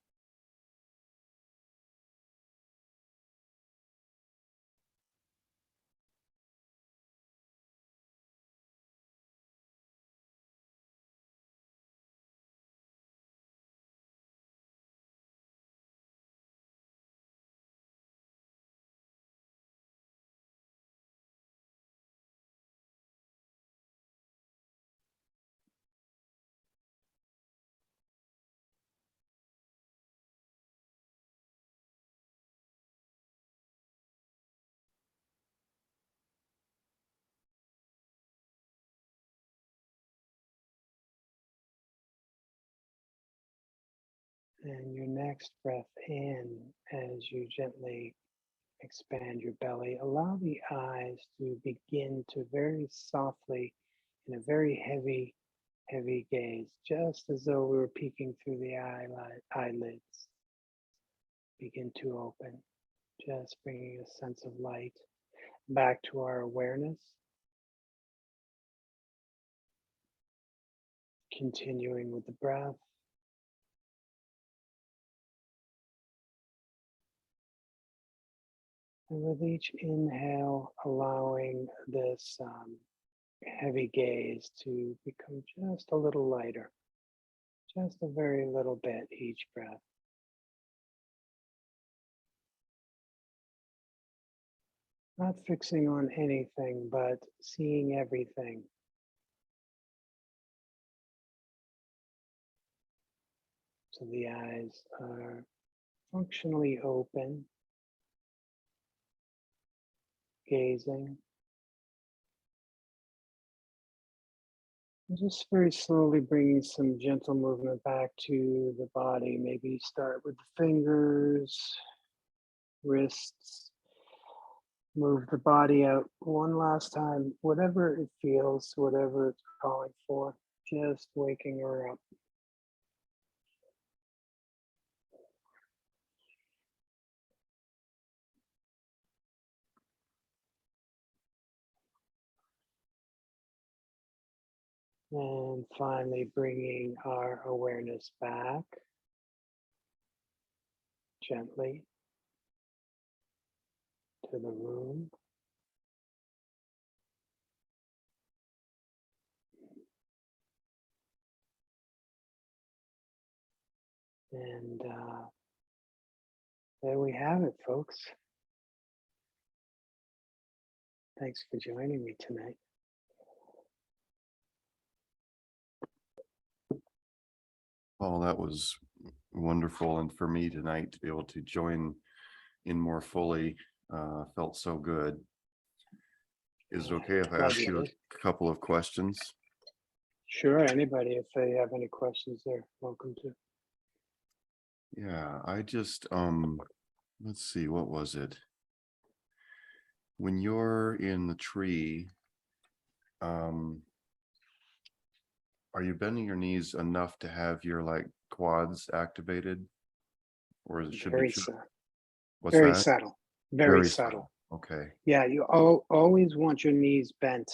And your next breath in, as you gently expand your belly, allow the eyes to begin to very softly, in a very heavy gaze, just as though we were peeking through the eyelids, begin to open, just bringing a sense of light back to our awareness, continuing with the breath. And with each inhale, allowing this heavy gaze to become just a little lighter, just a very little bit each breath. Not fixing on anything, but seeing everything. So the eyes are functionally open, gazing. And just very slowly bringing some gentle movement back to the body. Maybe start with the fingers, wrists. Move the body out one last time, whatever it feels, whatever it's calling for, just waking her up. And finally bringing our awareness back gently to the room. And there we have it, folks. Thanks for joining me tonight. Oh, that was wonderful. And for me tonight to be able to join in more fully, felt so good. Is it okay if I Glad ask you you did. a couple of questions? Sure, anybody, if they have any questions, they're welcome to. Yeah, I just, let's see, what was it? When you're in the tree, are you bending your knees enough to have your like quads activated? Or it should be, Very, what's very that? subtle, very Very subtle. subtle. Okay. Yeah, you always want your knees bent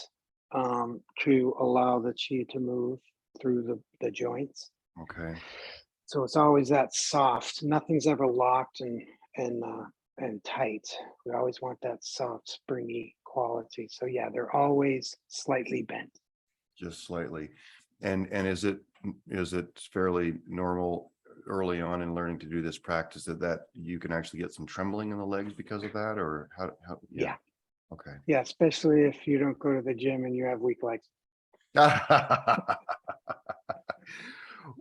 to allow the chi to move through the joints. Okay. So it's always that soft. Nothing's ever locked and tight. We always want that soft, springy quality. So yeah, they're always slightly bent. Just slightly. And is it fairly normal early on in learning to do this practice that you can actually get some trembling in the legs because of that, or how Yeah. Okay. Yeah, especially if you don't go to the gym and you have weak legs.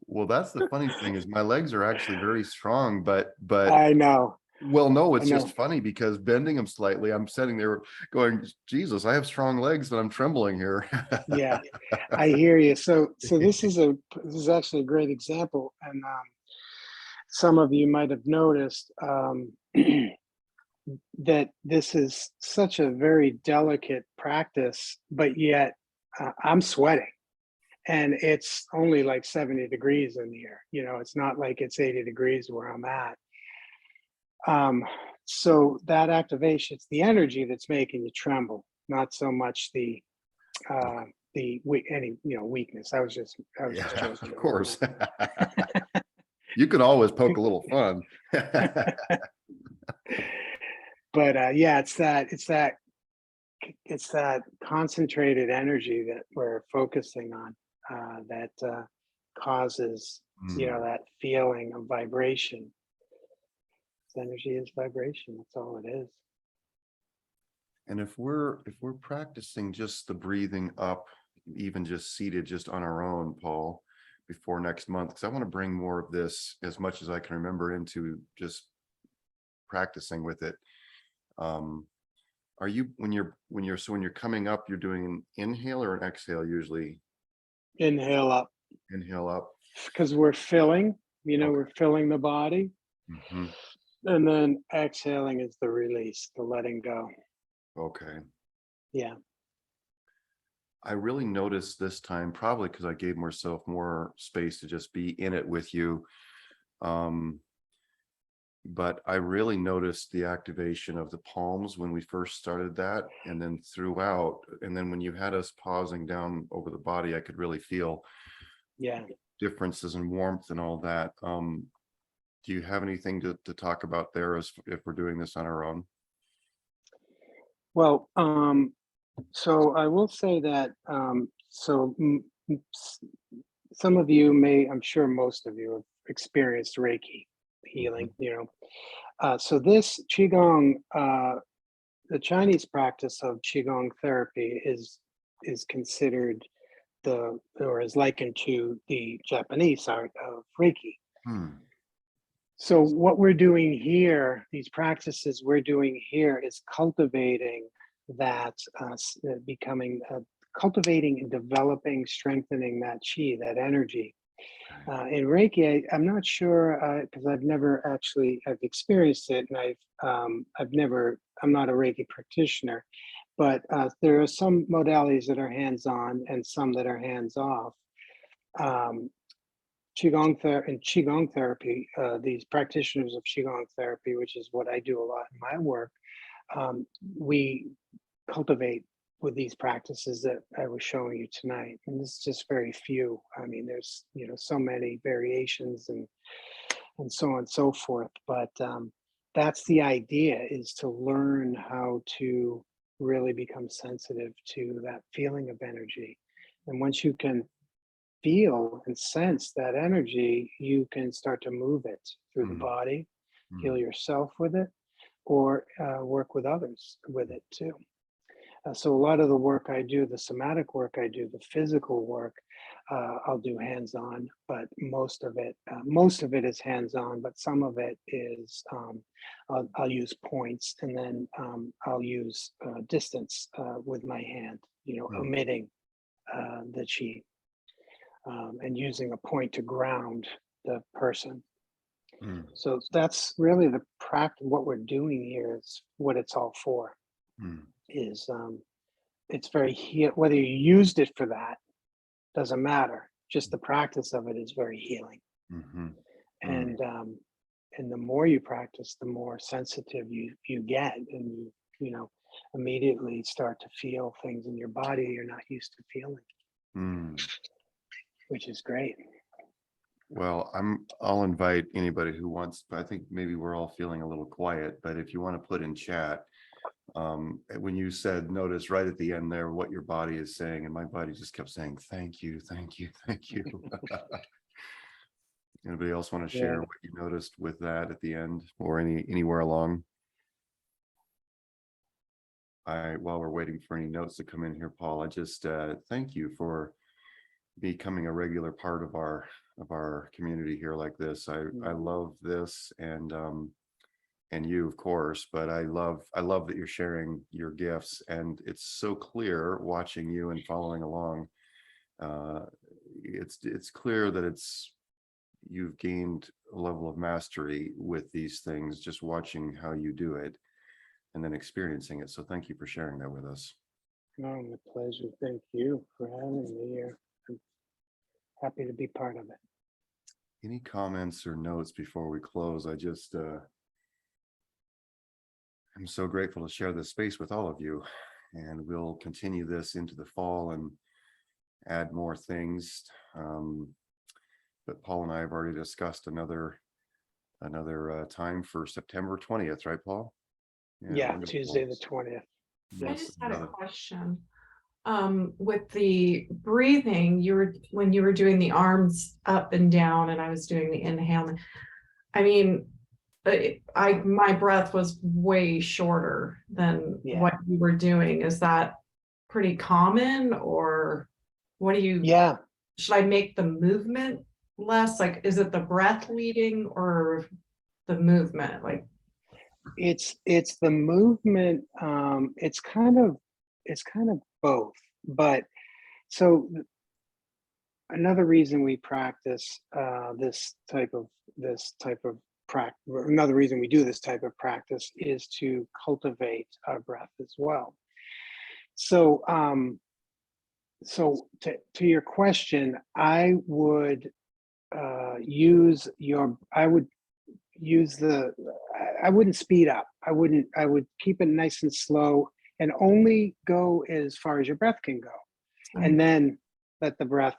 Well, that's the funny thing is my legs are actually very strong, but I know, well, no, I it's just know. funny because bending them slightly, I'm sitting there going, Jesus, I have strong legs, but I'm trembling here. Yeah, I hear you. So this is actually a great example, and some of you might have noticed that this is such a very delicate practice, but yet I'm sweating. And it's only like 70 degrees in here. You know, it's not like it's 80 degrees where I'm at. Um, so that activation, it's the energy that's making you tremble, not so much Okay. any weakness. I was just Yeah, joking of around. course. You can always poke a little fun. But yeah, it's that concentrated energy that we're focusing on that causes Mm. that feeling of vibration. Energy is vibration. That's all it is. And if we're practicing just the breathing up, even just seated just on our own, Paul, before next month, because I want to bring more of this as much as I can remember into just practicing with it. Um, are you when you're coming up, you're doing an inhale or an exhale usually? Inhale up Inhale up. because we're filling. Okay. We're filling the body, Hmm. and then exhaling is the release, the letting go. Okay. Yeah. I really noticed this time, probably because I gave myself more space to just be in it with you. Um, but I really noticed the activation of the palms when we first started that, and then throughout, and then when you had us pausing down over the body, I could really feel Yeah. differences in warmth and all that. Do you have anything to talk about there as if we're doing this on our own? Well, so I will say that some of you may, I'm sure most of you have experienced Reiki Mhm. healing. So this Qigong, the Chinese practice of Qigong therapy is considered or is likened to the Japanese art of Reiki. Hmm. So what we're doing here, these practices we're doing here, is cultivating that, becoming, cultivating and developing, strengthening that chi, that energy. Okay. In Reiki, I'm not sure because I've experienced it, and I'm not a Reiki practitioner, but there are some modalities that are hands-on and some that are hands-off. Um, Qigong therapy, these practitioners of Qigong therapy, which is what I do a lot in my work, we cultivate with these practices that I was showing you tonight. And this is just very few. I mean, there's so many variations and so on and so forth. But that's the idea: is to learn how to really become sensitive to that feeling of energy. And once you can feel and sense that energy, you can start to move it through the Hmm. body, heal Hmm. yourself with it, or work with others with it too. So a lot of the work I do, the somatic work I do, the physical work, I'll do hands-on, but most of it is hands-on, but some of it is I'll use points, and then I'll use distance with my hand, Hmm. emitting the chi, and using a point to ground the person. Hmm. So that's really the practice. What we're doing here is what it's all for. Hmm. Is it's very whether you used it for that doesn't matter. Just the practice of it is very healing. Hmm. Hmm. And the more you practice, the more sensitive you get, and you immediately start to feel things in your body you're not used to feeling, Hmm. which is great. Well, I'll invite anybody who wants, but I think maybe we're all feeling a little quiet, but if you want to put in chat, when you said, notice right at the end there, what your body is saying, and my body just kept saying, thank you, thank you, thank you. Anybody else want to Yeah. share what you noticed with that at the end or anywhere along? while we're waiting for any notes to come in here, Paul, I just thank you for becoming a regular part of our community here like this. I love this, and you, of course, but I love that you're sharing your gifts, and it's so clear watching you and following along. It's clear that you've gained a level of mastery with these things, just watching how you do it and then experiencing it. So thank you for sharing that with us. Oh, my pleasure. Thank you for having me here. I'm happy to be part of it. Any comments or notes before we close? I just I'm so grateful to share this space with all of you, and we'll continue this into the fall and add more things. But Paul and I have already discussed another time for September 20th, right, Paul? Yeah, wonderful. Tuesday the 20th. I just had a question. With the breathing, when you were doing the arms up and down, and I was doing the inhale. I mean, my breath was way shorter than what you were doing. Is that pretty common, or what do you? Yeah. Should I make the movement less? Like, is it the breath leading or the movement? Like, It's the movement. It's kind of both. But so another reason we practice this type of practice, another reason we do this type of practice is to cultivate our breath as well. So to your question, I would I wouldn't speed up. I would keep it nice and slow and only go as far as your breath can go. And then let the breath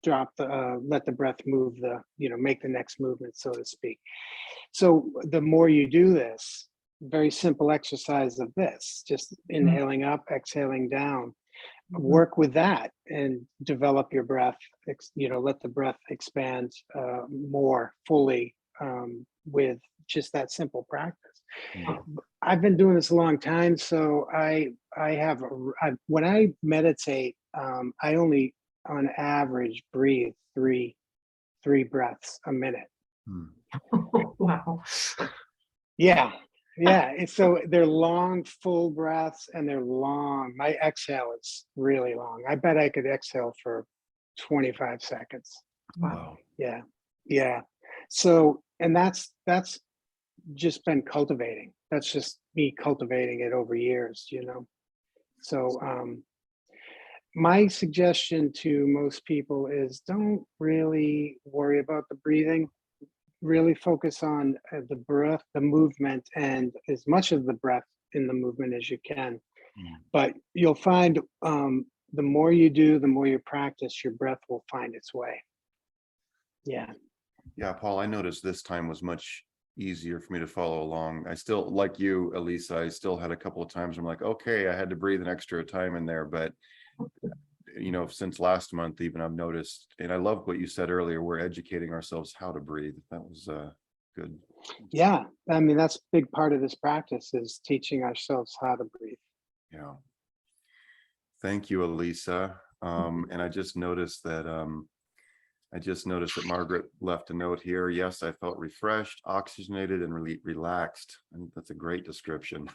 let the breath move make the next movement, so to speak. So the more you do this, very simple exercise of this, just inhaling up, exhaling down, work with that and develop your breath, let the breath expand more fully with just that simple practice. I've been doing this a long time, so when I meditate, I only on average breathe three breaths a minute. wow. Yeah. And so they're long, full breaths, and they're long. My exhale is really long. I bet I could exhale for 25 seconds. Wow. Yeah. So, and that's just been cultivating. That's just me cultivating it over years, So, my suggestion to most people is don't really worry about the breathing. Really focus on the breath, the movement, and as much of the breath in the movement as you can. But you'll find the more you do, the more you practice, your breath will find its way. Yeah, Paul, I noticed this time was much easier for me to follow along. I still, like you, Elisa, I still had a couple of times I'm like, okay, I had to breathe an extra time in there, but since last month even, I've noticed, and I love what you said earlier, we're educating ourselves how to breathe. That was good. Yeah, I mean, that's a big part of this practice, is teaching ourselves how to breathe. Yeah. Thank you, Elisa. And I just noticed that Margaret left a note here. Yes, I felt refreshed, oxygenated, and relaxed. And that's a great description.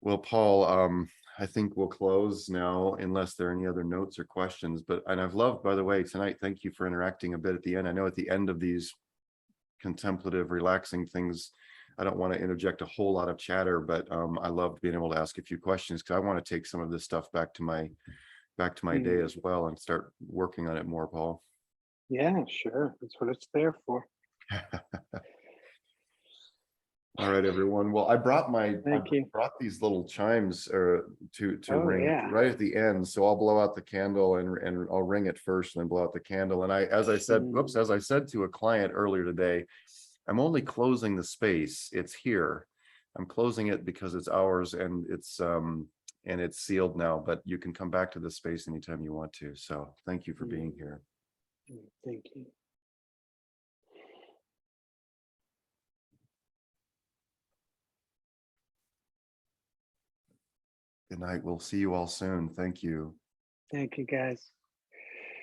Well, Paul, I think we'll close now unless there are any other notes or questions. And I've loved, by the way, tonight, thank you for interacting a bit at the end. I know at the end of these contemplative, relaxing things, I don't want to interject a whole lot of chatter, but I loved being able to ask a few questions, because I want to take some of this stuff back to my day as well and start working on it more, Paul. Yeah, sure. That's what it's there for. All right, everyone. Well, I brought these little chimes to ring right at the end. So I'll blow out the candle and I'll ring it first and then blow out the candle. And as I said to a client earlier today, I'm only closing the space. It's here. I'm closing it because it's ours and it's sealed now, but you can come back to the space anytime you want to. So thank you for being here. Thank you. Good night. We'll see you all soon. Thank you. Thank you, guys.